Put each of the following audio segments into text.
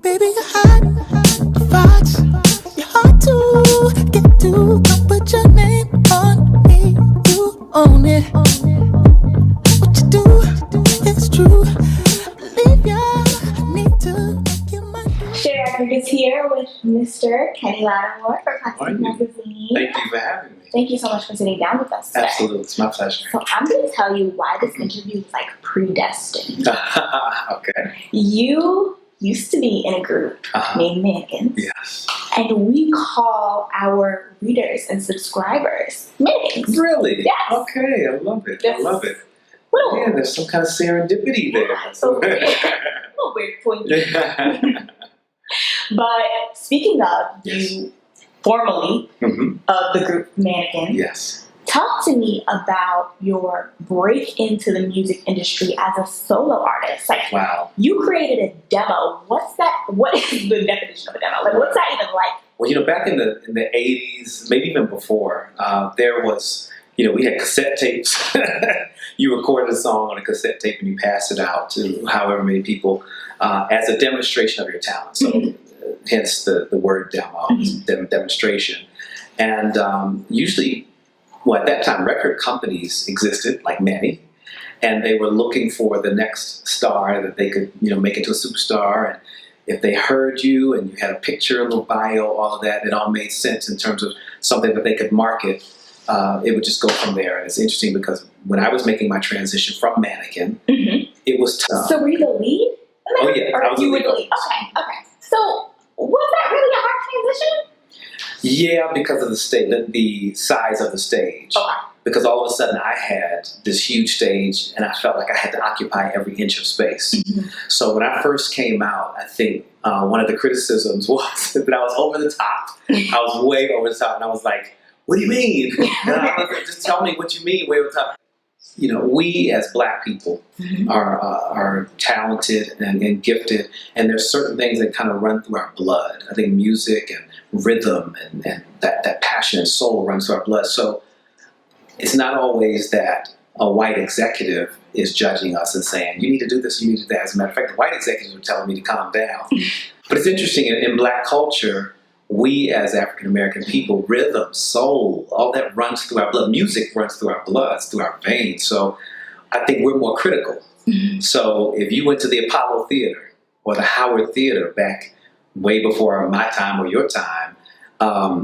Baby, you're hot, you're fox, you're hard to get to. Don't put your name on me, you own it. What you do is true. Believe ya, I need to make you my dude. Sherry is here with Mr. Kenny Lattimore for Plastiq Magazine. Thank you for having me. Thank you so much for sitting down with us today. Absolutely, it's my pleasure. So I'm going to tell you why this interview is like predestined. Okay. You used to be in a group named Mannequins. Yes. And we call our readers and subscribers Mannequins. Really? Yes. Okay, I love it. I love it. Well, Yeah, there's some kind of serendipity there. yeah, so weird. A little weird point. But speaking of, Yes. you formerly of the group Mannequins. Yes. Talk to me about your break into the music industry as a solo artist. Like, Wow. you created a demo. What's that? What is the definition of a demo? Like, what's that even like? Well, back in the 80s, maybe even before, there was, we had cassette tapes. You recorded a song on a cassette tape and you passed it out to however many people as a demonstration of your talent. So hence the word demo, demonstration. And usually, well, at that time, record companies existed, like many, and they were looking for the next star that they could, make into a superstar. And if they heard you and you had a picture, a little bio, all of that, it all made sense in terms of something that they could market. It would just go from there. And it's interesting because when I was making my transition from Mannequin, it was tough. So were you the lead? Oh, yeah. Or I was you the were lead. the lead? Okay. So was that really a hard transition? Yeah, because of the size of the stage. Okay. Because all of a sudden I had this huge stage and I felt like I had to occupy every inch of space. So when I first came out, I think one of the criticisms was that I was over the top. I was way over the top, and I was like, what do you mean? And I was like, just tell me what you mean, way over the top. We as Black people are talented and gifted, and there's certain things that kind of run through our blood. I think music and rhythm and that passion and soul runs through our blood. So it's not always that a white executive is judging us and saying, you need to do this, you need to do that. As a matter of fact, the white executives were telling me to calm down. But it's interesting, in Black culture, we as African-American people, rhythm, soul, all that runs through our blood. Music runs through our blood, through our veins. So I think we're more critical. So if you went to the Apollo Theater or the Howard Theater back way before my time or your time,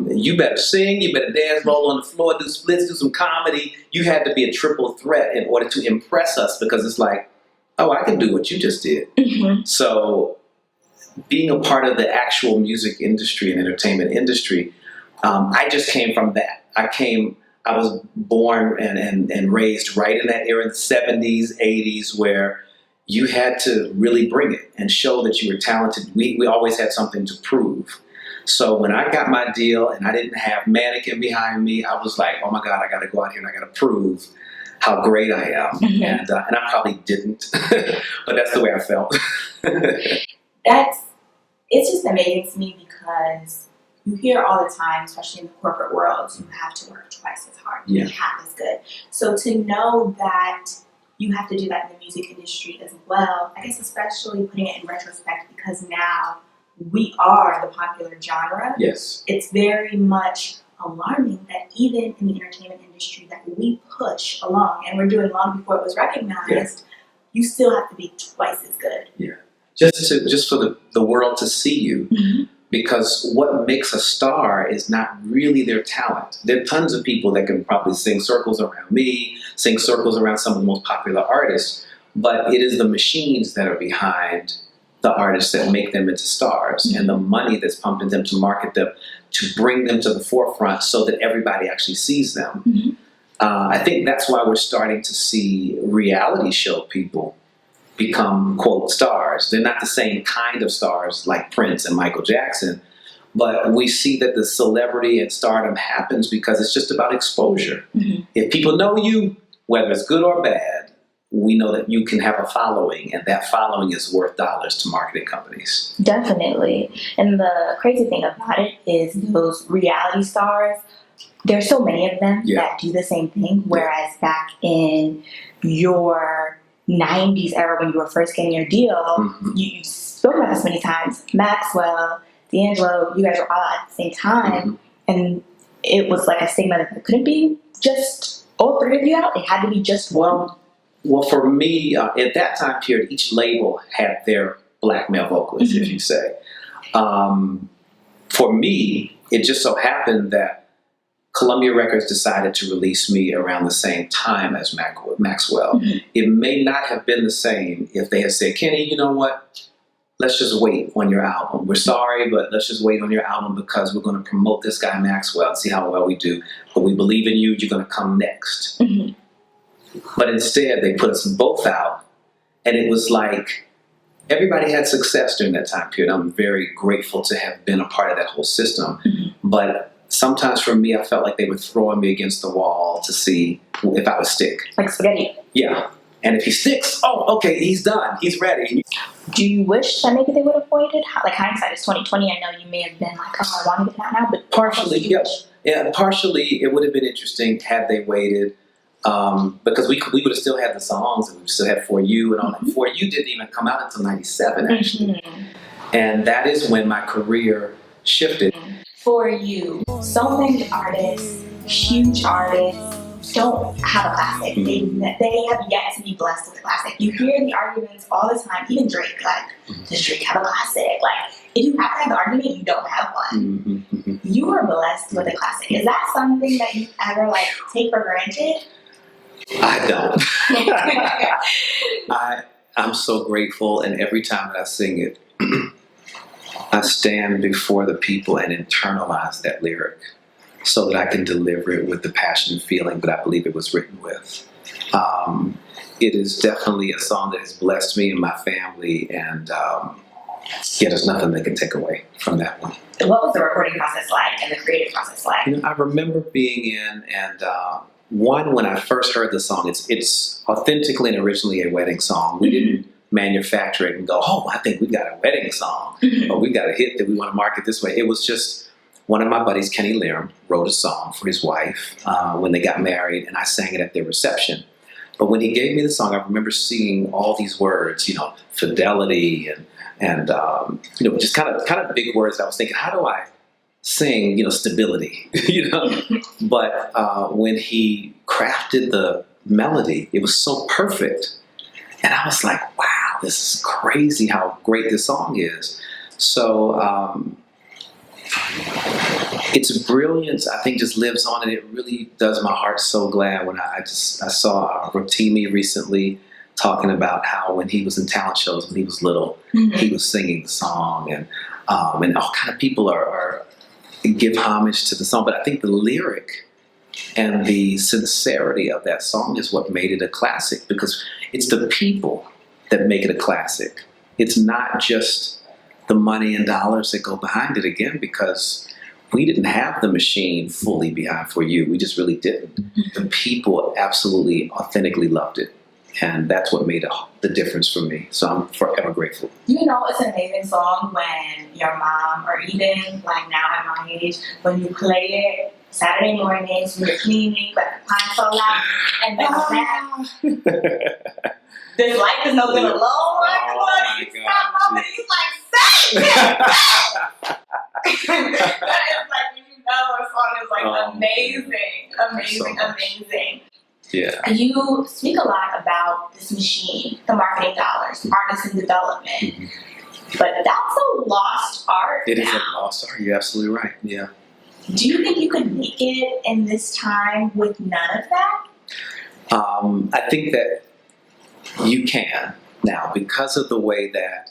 you better sing, you better dance, roll on the floor, do splits, do some comedy. You had to be a triple threat in order to impress us, because it's like, oh, I can do what you just did. So being a part of the actual music industry and entertainment industry, I just came from that. I was born and raised right in that era, in the 70s, 80s, where you had to really bring it and show that you were talented. We always had something to prove. So when I got my deal and I didn't have Mannequin behind me, I was like, oh my God, I got to go out here and I got to prove how great I am. And I probably didn't, but that's the way I felt. It's just amazing to me because you hear all the time, especially in the corporate world, you have to work twice as hard, be half as good. So to know that you have to do that in the music industry as well, I guess especially putting it in retrospect, because now we are the popular genre. Yes. It's very much alarming that even in the entertainment industry that we push along, and we're doing long before it was recognized, you still have to be twice as good. Yeah. Just for the world to see you, because what makes a star is not really their talent. There are tons of people that can probably sing circles around me, sing circles around some of the most popular artists, but it is the machines that are behind the artists that make them into stars, and the money that's pumped into them to market them, to bring them to the forefront so that everybody actually sees them. I think that's why we're starting to see reality show people become, quote, stars. They're not the same kind of stars like Prince and Michael Jackson, but we see that the celebrity and stardom happens because it's just about exposure. If people know you, whether it's good or bad, we know that you can have a following, and that following is worth dollars to marketing companies. Definitely. And the crazy thing about it is those reality stars, there's so many of them that do the same thing, whereas back in your 90s era when you were first getting your deal, you spoken about this many times. Maxwell, D'Angelo, you guys were all at the same time, and it was like a stigma that it couldn't be just all three of you out. It had to be just one. Well, for me, at that time period, each label had their black male vocalist, if you say. For me, it just so happened that Columbia Records decided to release me around the same time as Maxwell. It may not have been the same if they had said, Kenny, you know what? Let's just wait on your album. We're sorry, but let's just wait on your album because we're going to promote this guy Maxwell and see how well we do. But we believe in you. You're going to come next. But instead, they put us both out. And it was like everybody had success during that time period. I'm very grateful to have been a part of that whole system. But sometimes for me, I felt like they were throwing me against the wall to see if I would stick. Like spaghetti. Yeah. And if he sticks, oh, okay, he's done. He's ready. Do you wish that maybe they would have waited? Like hindsight is 2020. I know you may have been like, oh, I want to get that now, but partially, yeah. Partially, it would have been interesting had they waited, because we would have still had the songs and we still had For You and all that. For You didn't even come out until '97, actually, and that is when my career shifted. For You, so many artists, huge artists, don't have a classic. They have yet to be blessed with a classic. You hear the arguments all the time, even Drake, like, does Drake have a classic? Like, if you have to have the argument, you don't have one. You are blessed with a classic. Is that something that you ever, like, take for granted? I don't. I'm so grateful, and every time that I sing it, I stand before the people and internalize that lyric, so that I can deliver it with the passion and feeling that I believe it was written with. It is definitely a song that has blessed me and my family, and there's nothing they can take away from that one. What was the recording process like and the creative process like? I remember being in, and when I first heard the song, it's authentically and originally a wedding song. We didn't manufacture it and go, oh, I think we got a wedding song, or we got a hit that we want to market this way. It was just one of my buddies, Kenny Liram, wrote a song for his wife when they got married, and I sang it at their reception. But when he gave me the song, I remember seeing all these words, fidelity and just kind of big words. I was thinking, how do I sing, stability, But when he crafted the melody, it was so perfect, and I was like, wow, this is crazy how great this song is. So. Its brilliance, I think, just lives on, and it really does my heart so glad when I saw Rotimi recently talking about how when he was in talent shows when he was little, he was singing the song, and all kind of people are give homage to the song. But I think the lyric and the sincerity of that song is what made it a classic, because it's the people that make it a classic. It's not just the money and dollars that go behind it, again, because we didn't have the machine fully behind For You. We just really didn't. The people absolutely, authentically loved it. And that's what made the difference for me. So I'm forever grateful. It's an amazing song when your mom, or even like now at my age, when you play it Saturday mornings when you're cleaning, but the pine's so loud, and then this life is no good alone. Like, stop, mama, you like, say it! That is like, a song is like amazing. Yeah. You speak a lot about this machine, the marketing dollars, artists in development, but that's a lost art. It is a lost art. You're absolutely right. Yeah. Do you think you could make it in this time with none of that? I think that you can now, because of the way that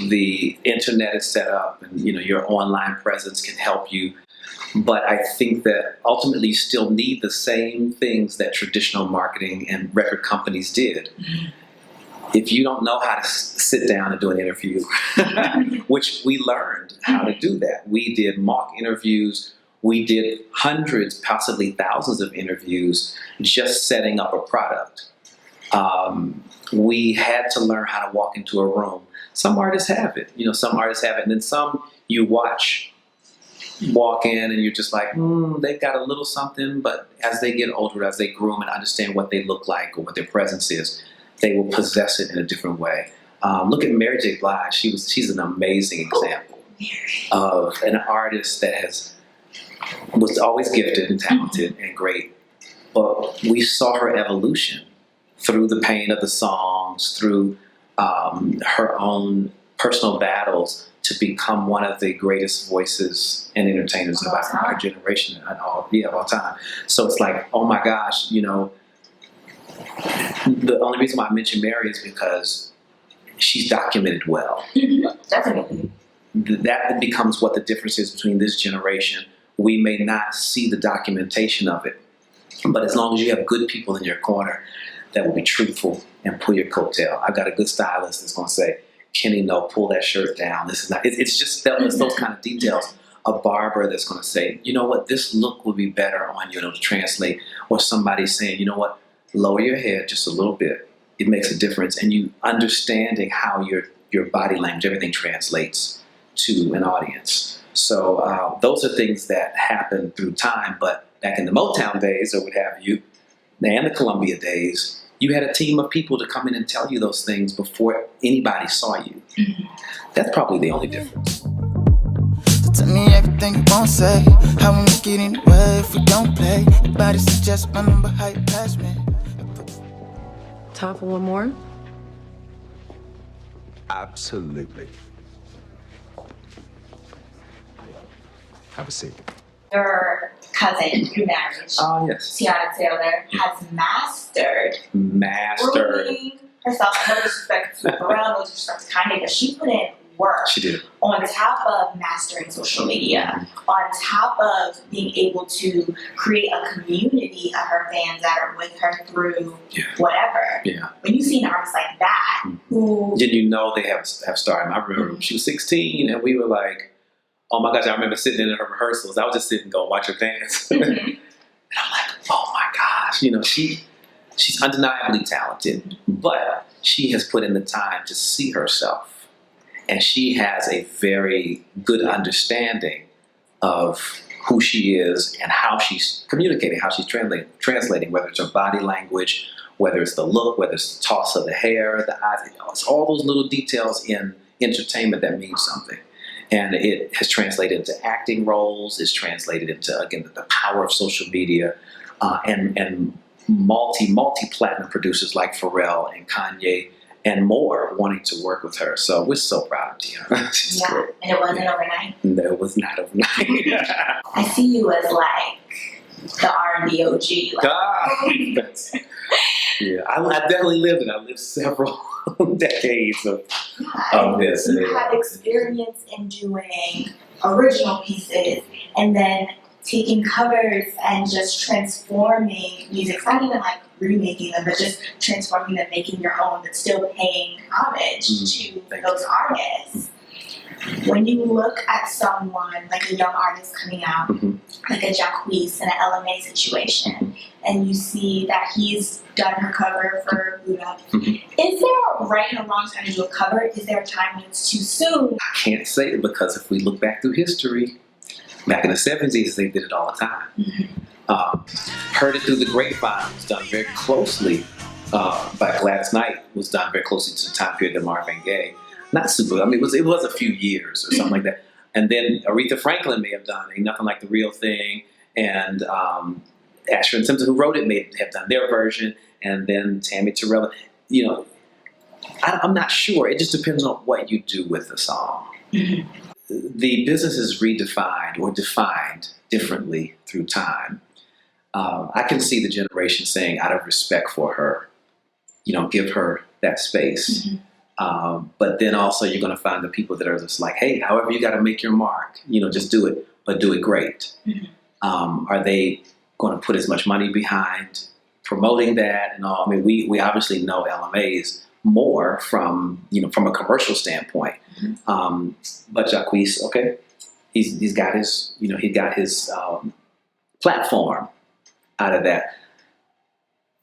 the internet is set up, and your online presence can help you. But I think that ultimately you still need the same things that traditional marketing and record companies did. If you don't know how to sit down and do an interview, which we learned how to do that. We did mock interviews. We did hundreds, possibly thousands of interviews just setting up a product. We had to learn how to walk into a room. Some artists have it, some artists have it. And then some you walk in and you're just like, they've got a little something, but as they get older, as they groom and understand what they look like or what their presence is, they will possess it in a different way. Look at Mary J. Blige. She's an amazing example of an artist that was always gifted and talented and great. But we saw her evolution through the pain of the songs, through her own personal battles to become one of the greatest voices and entertainers of our generation of all time. So it's like, oh my gosh, you know, the only reason why I mention Mary is because she's documented well. Definitely. That becomes what the difference is between this generation. We may not see the documentation of it, but as long as you have good people in your corner that will be truthful and pull your coattail. I've got a good stylist that's going to say, Kenny, no, pull that shirt down. This is not. It's just those kind of details. A barber that's going to say, you know what, this look would be better on you, to translate. Or somebody saying, you know what, lower your head just a little bit. It makes a difference. And you understanding how your body language, everything translates to an audience. So those are things that happen through time. But back in the Motown days, or what have you, and the Columbia days, you had a team of people to come in and tell you those things before anybody saw you. That's probably the only difference. So tell me everything you won't say. How we make it anyway if we don't play. Your body suggests my number, how you pass me. Time for one more? Absolutely. Have a seat. Your cousin through marriage, Oh, yes. Teyana Taylor, has mastered grooming herself. No disrespect to Pharrell, no disrespect to Kanye, but she put in work. She did. On top of mastering social media, on top of being able to create a community of her fans that are with her through whatever. Yeah. When you see an artist like that, who... Then you know they have stardom. I remember she was 16 and we were like, oh my gosh, I remember sitting in her rehearsals. I was just sitting going, watch her dance. And I'm like, oh my gosh, she's undeniably talented, but she has put in the time to see herself. And she has a very good understanding of who she is and how she's communicating, how she's translating, whether it's her body language, whether it's the look, whether it's the toss of the hair, the eyes. It's all those little details in entertainment that mean something. And it has translated into acting roles. It's translated into, again, the power of social media and multi-platinum producers like Pharrell and Kanye and more wanting to work with her. So we're so proud of Teyana. She's great. And it wasn't overnight. No, it was not overnight. I see you as like the R&B OG. Yeah, I definitely lived it. I lived several decades of this. You have experience in doing original pieces and then taking covers and just transforming music. It's not even like remaking them, but just transforming them, making your own, but still paying homage to those artists. When you look at someone like a young artist coming out, like a Jacquees in an LMA situation, and you see that he's done her cover for Buie, is there a right and a wrong time to do a cover? Is there a time when it's too soon? I can't say it because if we look back through history, back in the 70s, they did it all the time. Heard It Through the Grapevine was done very closely by Gladys Knight, was done very closely to the time period of Marvin Gaye. Not super, I mean, it was a few years or something like that. And then Aretha Franklin may have done Ain't Nothing Like the Real Thing, and Asher and Simpson, who wrote it, may have done their version, and then Tammy Terrell. I'm not sure. It just depends on what you do with the song. The business is redefined or defined differently through time. I can see the generation saying, out of respect for her, give her that space. But then also you're going to find the people that are just like, hey, however you got to make your mark, just do it, but do it great. Are they going to put as much money behind promoting that and all? I mean, we obviously know LMAs more from a commercial standpoint. But Jacquees, okay, he's got his, he got his platform out of that.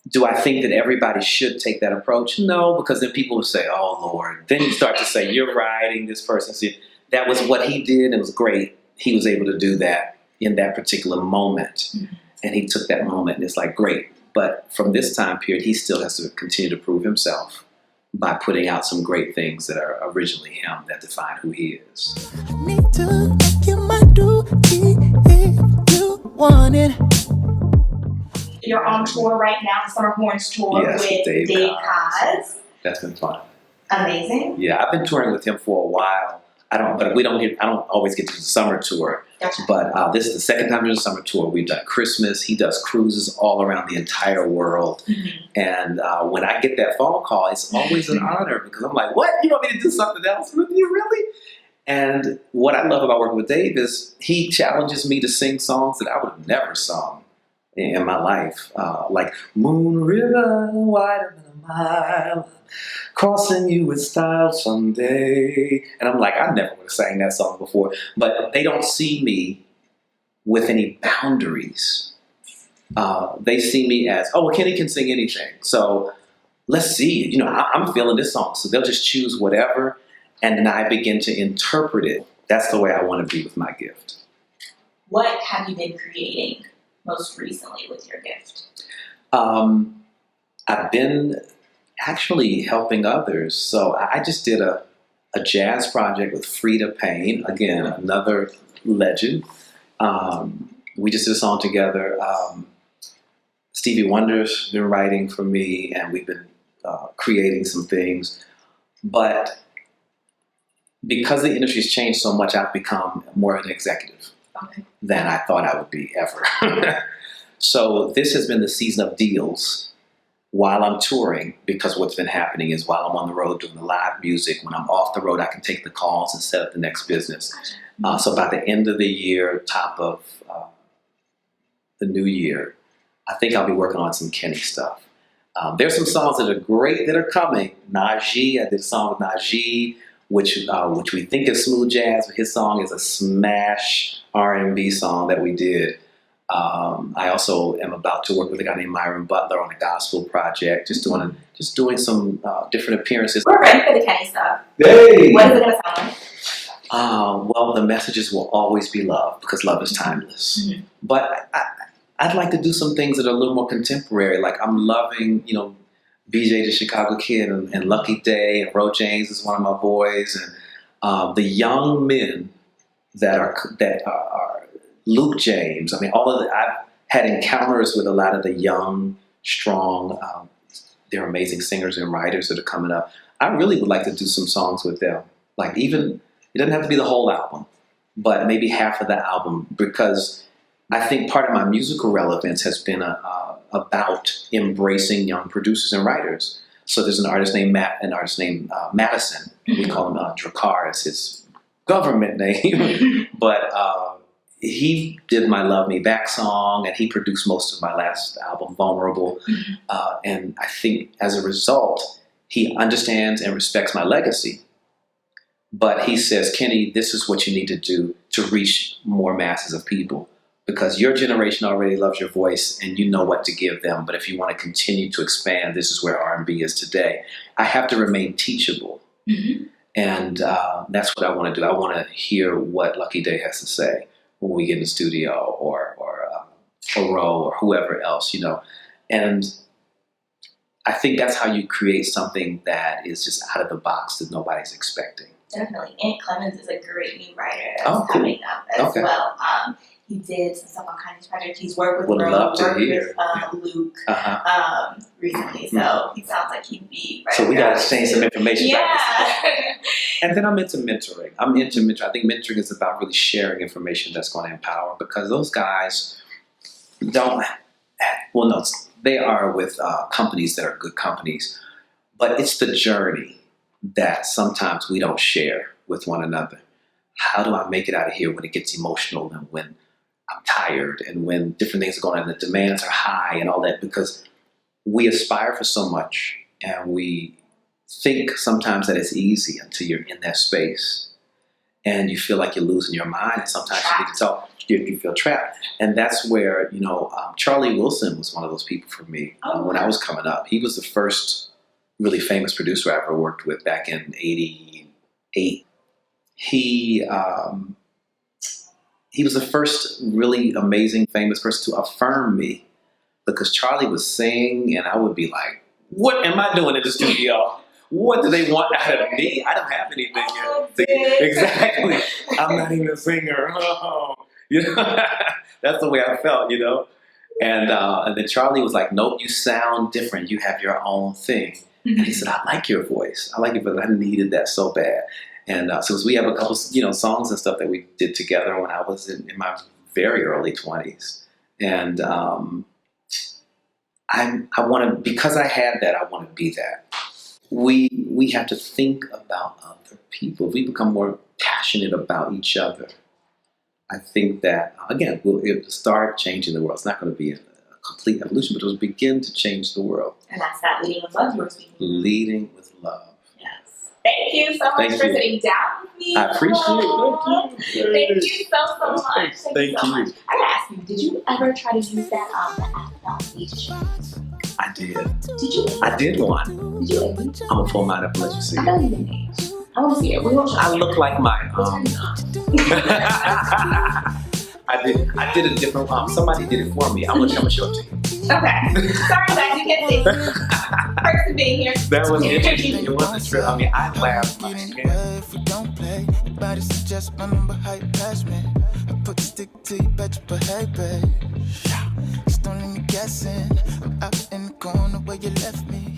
Do I think that everybody should take that approach? No, because then people will say, oh, Lord. Then you start to say, you're writing this person. See, that was what he did. It was great. He was able to do that in that particular moment. And he took that moment and it's like, great. But from this time period, he still has to continue to prove himself by putting out some great things that are originally him, that define who he is. I need to make you my duty if you want it. You're on tour right now, the Summer Horns tour Yes, with Dave Kaz. That's been fun. Amazing. Yeah, I've been touring with him for a while. I don't always get to the summer tour. Gotcha. But this is the second time doing the summer tour. We've done Christmas. He does cruises all around the entire world. And when I get that phone call, it's always an honor because I'm like, what? You want me to do something else with you, really? And what I love about working with Dave is he challenges me to sing songs that I would have never sung in my life. Like Moon River, wider than a mile, crossing you with style someday. And I'm like, I never would have sang that song before. But they don't see me with any boundaries. They see me as, oh, well, Kenny can sing anything. So let's see. You know, I'm feeling this song. So they'll just choose whatever. And then I begin to interpret it. That's the way I want to be with my gift. What have you been creating most recently with your gift? I've been actually helping others. So I just did a jazz project with Frida Payne, again, another legend. We just did a song together. Stevie Wonder's been writing for me, and we've been creating some things. But because the industry's changed so much, I've become more of an executive than I thought I would be ever. So this has been the season of deals while I'm touring, because what's been happening is while I'm on the road doing the live music, when I'm off the road, I can take the calls and set up the next business. So by the end of the year, top of the new year, I think I'll be working on some Kenny stuff. There's some songs that are great that are coming. Najee, I did a song with Najee, which we think is smooth jazz, but his song is a smash R&B song that we did. I also am about to work with a guy named Myron Butler on a gospel project, just doing some different appearances. We're ready for the Kenny stuff. Hey! What is it going to sound like? Well, the messages will always be love, because love is timeless. But I'd like to do some things that are a little more contemporary. Like I'm loving, BJ the Chicago Kid and Lucky Day, and Ro James is one of my boys, and the young men that are Luke James. I mean, I've had encounters with a lot of the young, strong, they're amazing singers and writers that are coming up. I really would like to do some songs with them. Like even, it doesn't have to be the whole album, but maybe half of the album, because I think part of my musical relevance has been about embracing young producers and writers. So there's an artist named Madison. We call him Drakkar as his government name, but he did my Love Me Back song, and he produced most of my last album, Vulnerable. And I think as a result, he understands and respects my legacy. But he says, Kenny, this is what you need to do to reach more masses of people, because your generation already loves your voice and you know what to give them. But if you want to continue to expand, this is where R&B is today. I have to remain teachable. And that's what I want to do. I want to hear what Lucky Day has to say when we get in the studio, or Ro, or whoever else, And I think that's how you create something that is just out of the box that nobody's expecting. Definitely. Ant Clemens is a great new writer that's coming up as well. He did some stuff on Kanye's project. He's worked with Luke recently, so he sounds like he'd be right. So we got to exchange some information. Yeah. And then I'm into mentoring. I think mentoring is about really sharing information that's going to empower, because those guys they are with companies that are good companies, but it's the journey that sometimes we don't share with one another. How do I make it out of here when it gets emotional, and when I'm tired, and when different things are going on, and the demands are high and all that? Because we aspire for so much, and we think sometimes that it's easy until you're in that space and you feel like you're losing your mind, and sometimes you need to talk, you feel trapped. And that's where, Charlie Wilson was one of those people for me when I was coming up. He was the first really famous producer I ever worked with back in '88. He was the first really amazing, famous person to affirm me, because Charlie would sing and I would be like, what am I doing in the studio? what do they want out of me? I don't have anything yet. Exactly. I'm not even a singer. Oh. You know, that's the way I felt, you know. And then Charlie was like, nope, you sound different. You have your own thing. And he said, I like your voice. I like it, but I needed that so bad. And so we have a couple, songs and stuff that we did together when I was in my very early 20s. And I want to, because I had that, I want to be that. We have to think about other people. If we become more passionate about each other, I think that, again, it'll start changing the world. It's not going to be a complete evolution, but it'll begin to change the world. And that's that leading with love you were speaking. Leading with love. Yes. Thank you so much for sitting down with me. I appreciate it. Thank you so much. Thank you. So much. I gotta ask you, did you ever try to use that the app about stage shows? I did. Did you? I did one. Did you? I'm gonna pull mine up and let you see I it. don't even age. I want to see it. I look like my I did a different somebody did it for me. I'm gonna show it to you. Okay. Sorry guys, you can't see. Person being here. That was interesting. It wasn't true. I mean, I laughed. If we don't play, your body suggests my number high past me. I put the stick to you, bet you behave, babe. Just don't leave me guessing. I'm out in the corner where you left me.